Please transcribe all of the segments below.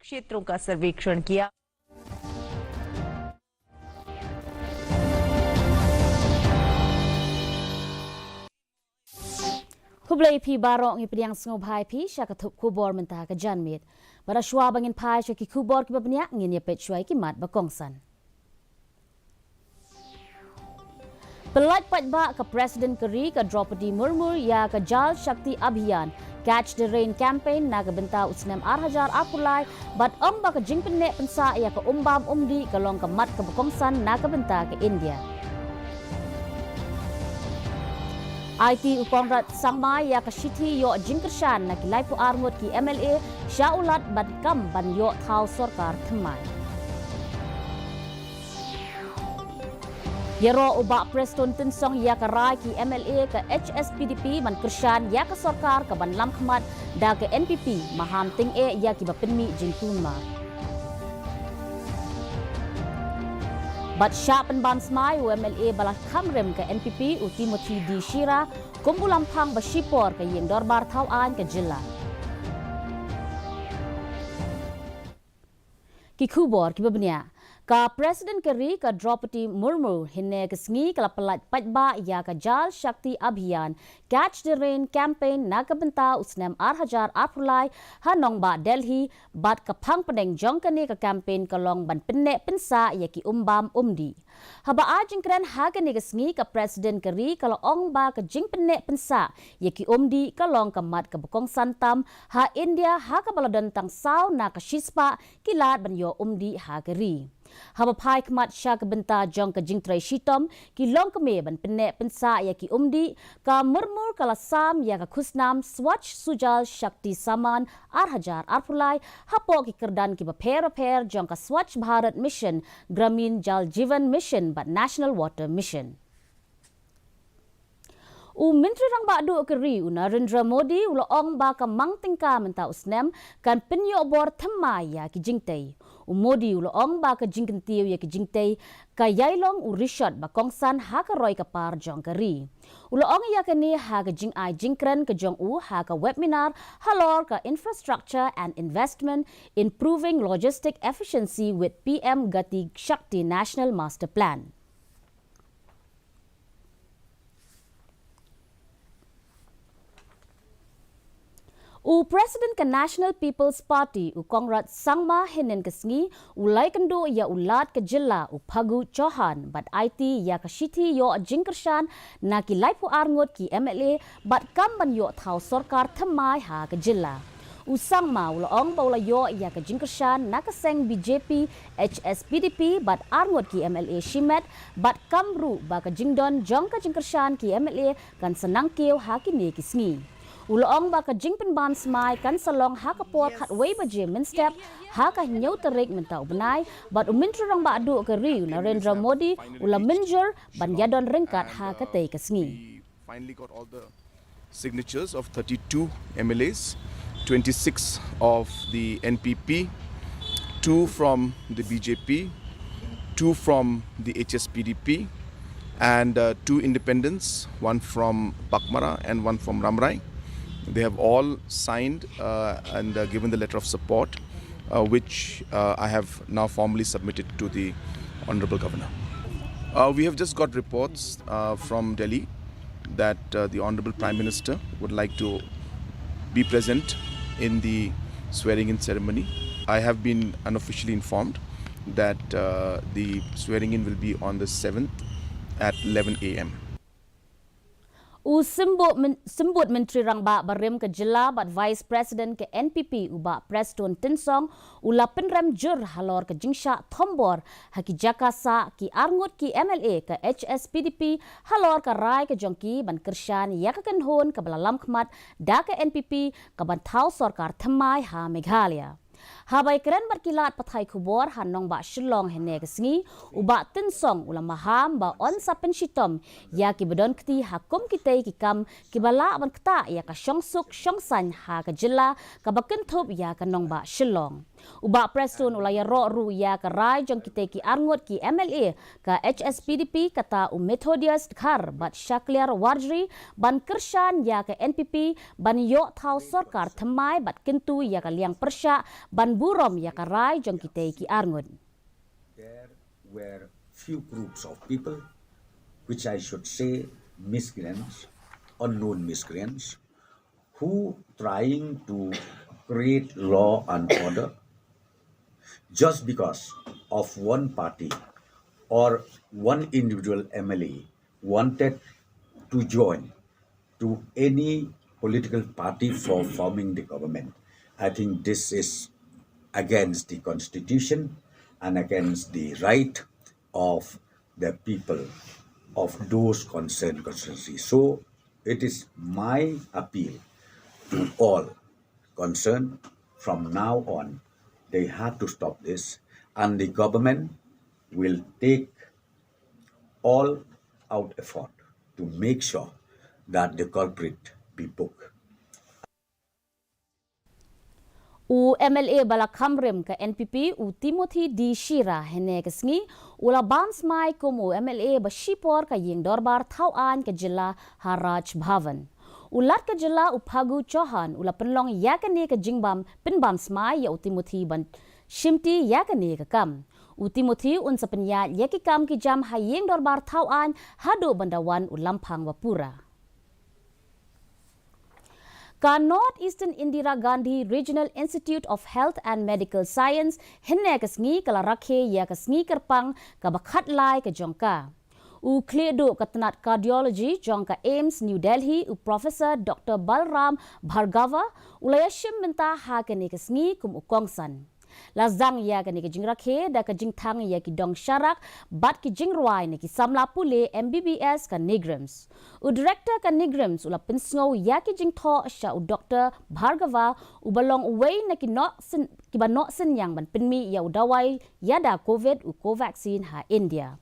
क्षेत्रों का सर्वेक्षण किया। Hublai pi barok ngi pediang sengobai pi syakatup kubor mentah ke janmit. Pada syua bangin pai syaki kubor ki babniak ngin ya pet syuai ki mat bakongsan. Pelat patba ke Presiden Keri ke Draupadi Murmu ya ke Jal Shakti Abhiyan Catch the Rain campaign na ke benta usnem arhajar apulai bat ba ke jingpenek pensa ya ke umbam umdi ke long ke mat ke bakongsan na ke benta ke India. IT Ukongrat Sangmai ya ke Shiti yo jingkershan na kilai pu armut ki MLA Syaulat ban kam ban yo thau sorkar themai. Yero ubak Preston Tinsong ya ke rai ki MLA ke HSPDP ban kershan ya ke sorkar ke ban lam khmat da ke NPP maham ting ya ki bapinmi jingtunma. Bat syak penban semai UMLA balah kamrem ke NPP u Timothy D. Shira kumbulampang bersipor ke yang dorbar tauan ke jela. Ki kubor ki babnia. Ka Presiden Keri ka Draupadi Murmu hinne kesengi kala pelat patba ya ka Jal Shakti Abhiyan Catch the Rain campaign na kabenta usnem arhajar apulai hanong ba Delhi bat kapang peneng jongkani ka campaign kalong ban penek pensa ya ki umbam umdi. Haba ajing keren hagani kesengi ka Presiden Keri kala ong ba ka jing penek pensa ya ki umdi kalong kamat ka bukong santam ha India ha ka baladan tang saw na ka shispa kilat ban yo umdi ha Keri. Haba pai kemat syak benta jong ke jing trai shitom ki long keme ban penek pensa ya ki umdi ka murmur kala sam ya ka khusnam swach sujal shakti saman arhajar arpulai hapo ki kerdan ki baper jong ka Swachh Bharat mission Gramin Jal Jivan mission but National Water mission. U Menteri Rang Badu Keri Narendra Modi ula ong ba ka mang tingka menta usnem kan penyo bor themai ya ki jingtei. U Modi ula ong ba ka jingkentiu ya ki jingtei ka yailong u Rishad ba kongsan ha ka roi ka par jong Keri. Ula ong ya ka ni ha ka jing ai jingkren ka jong u ha ka webinar halor ka infrastructure and investment improving logistic efficiency with PM Gati Shakti National Master Plan. U Presiden ke National People's Party u Kongrat Sangma hinen kesengi ulai kendo ya ulat ke jela u Phagu Chauhan bat IT ya ke Shiti yo jingkershan na ki laipu arngot ki MLA bat kam ban yo thau sorkar themai ha ke jela. U Sangma ula ong baula yo ya ke jingkershan na ke seng BJP HSPDP bat arngot ki MLA Shimet bat kamru ba ke jingdon jong ke jingkershan ki MLA kan senang keu ha ki ne kesengi. Uloong ba ka jingpen ban smai kan salong ha ka por khat wei ba je min step ha ka nyau terik mentau benai bat Menteri Rang Badu Keri Narendra Modi ula minjur ban yadon ringkat ha ka tei ka sengi. Finally got all the signatures of 32 MLAs, 26 of the NPP, 2 from the BJP, 2 from the HSPDP and 2 independents, 1 from Pakmara and 1 from Ramrai. They have all signed and given the letter of support, which I have now formally submitted to the Honorable Governor. We have just got reports from Delhi that the Honorable Prime Minister would like to be present in the swearing-in ceremony. I have been unofficially informed that the swearing-in will be on the 7th at 11 a.m. U sembut Menteri Rang Ba Barim ke jela bat Vice President ke NPP uba Preston Tinsong ula penrem jur halor ke jingsha thombor haki jakasa ki arngut ki MLA ke HSPDP halor ke rai ke jongki ban kershan ya ke kenhon ke belalam khmat da ke NPP ke ban thau sorkar themai ha Meghalaya. Habai keren berkilat pathai kubor hanong ba shillong hene kesengi uba Tinsong ula maham ba on sapen shitom ya ki bedon kti hakum kitei ki kam ki bala ban kta ya ka shongsuk shongsan ha ka jela ka bakenthop ya ka nong ba shillong. Ubak Preston ulaya ro ru ya ke rai jong kita ki arngot ki MLA ka HSPDP kata Methodius Khar bat Shakliar Warjri ban Kershan ya ke NPP ban yok thau sorkar thamai bat kentu ya ke liang persya ban burom ya ke rai jong kita ki arngot. There were few groups of people, which I should say miscreants, unknown miscreants, who trying to create law and order just because of one party or one individual MLA wanted to join to any political party for forming the government. I think this is against the constitution and against the right of the people of those concerned constituencies. So it is my appeal to all concerned from now on, they have to stop this, and the government will take all out effort to make sure that the culprit be booked. U MLA Balakamrim ke NPP u Timothy D. Shira hene kesngi ula bans mai komu MLA Bashipor ka ying dorbar Tauan ke jela Haraj Bhavan. Ulat ke jela Upagu Chauhan ula penlong yakane ke jingbam pinbam smai ya u Timothy ban Shimti yakane ke kam. U Timothy un sepenya yakikam ki jam haying dorbar Tauan hadu bandawan u Lampang Wapura. Ka North Eastern Indira Gandhi Regional Institute of Health and Medical Science henne kesngi kala rakhe ya kesngi kerpang ka bakhat lai ke jongka. U kledo katanat cardiology jongka AIMS New Delhi u Professor Dr. Balram Bhargava ulayashim minta ha kene kesngi kum ukongsan. Lazang ya kene ke jing rakhe da ke jing thang ya ki dong sharak bat ki jing ruai ne ki samla pule MBBS ka Nigrams. U director ka Nigrams ula pinsngo ya ki jing tho sha u Dr. Bhargava u balong away na ki no sin ki ba no sin yang ban pinmi ya u dawai ya da COVID u co-vaccine ha India.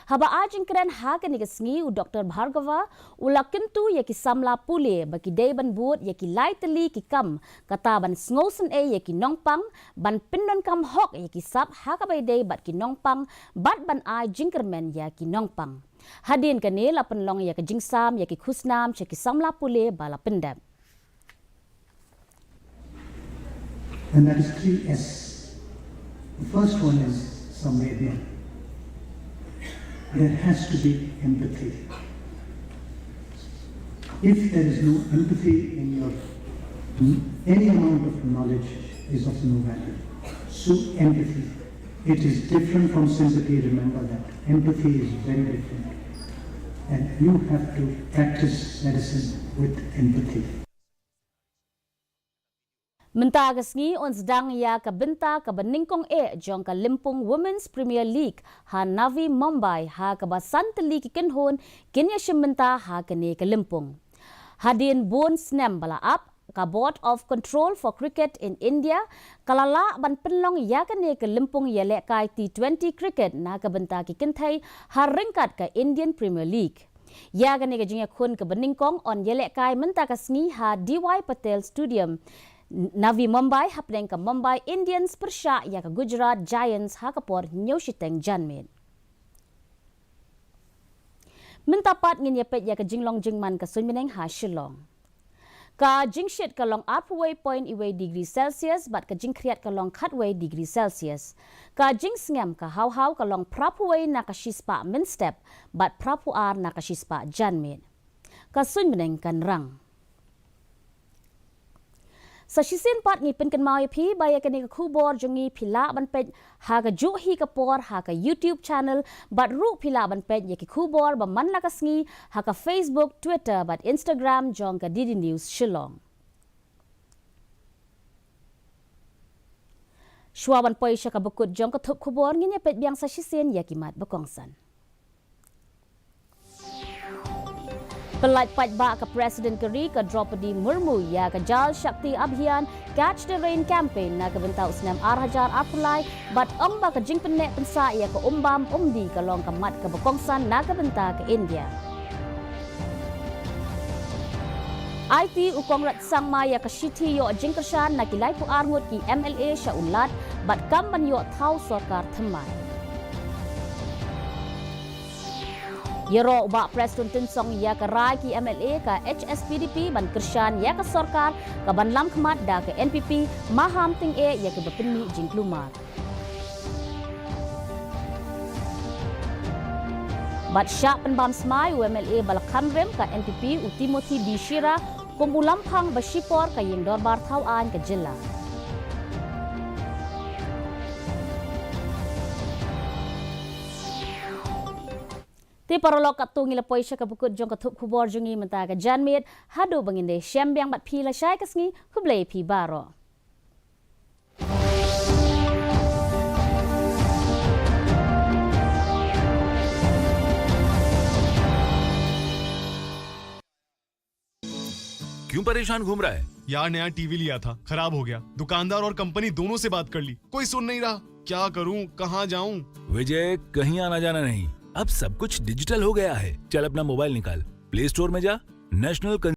Haba ajing keren ha ke ni kesngi u Dr. Bhargava ula kentu ya ki samla pule baki day ban buat ya ki lai teli ki kam kata ban sngosen ya ki nongpang ban pindon kam hok ya ki sap ha ka bay day bat ki nongpang bat ban ai jingkermen ya ki nongpang. Hadin ka ni la penlong ya ki jingsam ya ki khusnam ya ki samla pule bala pendam. And that is 3S. The first one is Samvedya. There has to be empathy. If there is no empathy in your, any amount of knowledge is of no value. So empathy, it is different from sympathy. Remember that. Empathy is very different. And you have to practice medicine with empathy. Menta kesngi on sedang ya ke benta ke beningkong jong ke Limpung Women's Premier League ha Navi Mumbai ha ke basanteli ki kenhon kenya shimenta ha kene ke Limpung. Hadin bon snem bala up ka Board of Control for Cricket in India kalala ban penlong ya kene ke Limpung yelek kai T20 cricket na ke benta ki kenthai ha ringkat ke Indian Premier League. Ya kene ke jingya khun ke beningkong on yelek kai menta kesngi ha DY Patel Stadium Navi Mumbai hapneng ke Mumbai Indians persya ya ke Gujarat Giants ha kapor nyositeng janmen. Mentapat ngin yapet ya ke jinglong jingman ke sunmineng ha Shillong. Ka jingshit ke long upway point iwe degree Celsius bat ke jingkriat ke long cutway degree Celsius. Ka jingsngam ke hau-hau ke long prapway na ke shispa min step bat prapuar na ke shispa janmen. Ka sunmineng kan rang. Sa shisin pat ngi pen kan mau pi baya kani ka khubor jongi phila ban pet ha ka ju hi ka por ha ka YouTube channel bat ru phila ban pet ye ki khubor ba man la ka sngi ha ka Facebook Twitter bat Instagram jong ka Didi News Shillong. Shwa ban poi sha ka bukut jong ka thup khubor ngi ne pet biang sa shisin ya ki mat bakongsan. Pelait pajba ke Presiden Keri ke Draupadi Murmu ya ke Jal Shakti Abhiyan Catch the Rain campaign na ke bentau senam Arhajar Apulai bat omba ke jing penek pensa ya ke umbam umdi ke long ke mat ke bekongsan na ke benta ke India. IT u Kongrat Sangmaya Kashiti yo Jingkershan nakilai ku arngut ki MLA Syaulat bat kamban yo thau sorkar themai. Yero ubak Preston Tinsong ya ke rai ki MLA ka HSPDP ban Kershan ya ke sorkar ka ban lam khmat da ke NPP maham ting e ya ke bepeni jingklumar. Bat syak penbam semai UMLA balakam rem ka NPP u Timothy Bishira kum ulam phang basipor ka yeng dorbar thau an ke jilla. Ti parolok katung ila poisha ka bukut jong ka thup khubor jungi menta ka janmit hadu banginde syambyang bat phi la syai kasngi khublei phi baro. क्यों परेशान घूम रहा है? यार नया टीवी लिया था, खराब हो गया। दुकानदार और कंपनी दोनों से बात कर ली, कोई सुन नहीं रहा। क्या करूं, कहां जाऊं? विजय, कहीं आना जाना नहीं, अब सब कुछ डिजिटल हो गया है। चल अपना मोबाइल निकाल, प्ले स्टोर में जा, नेशनल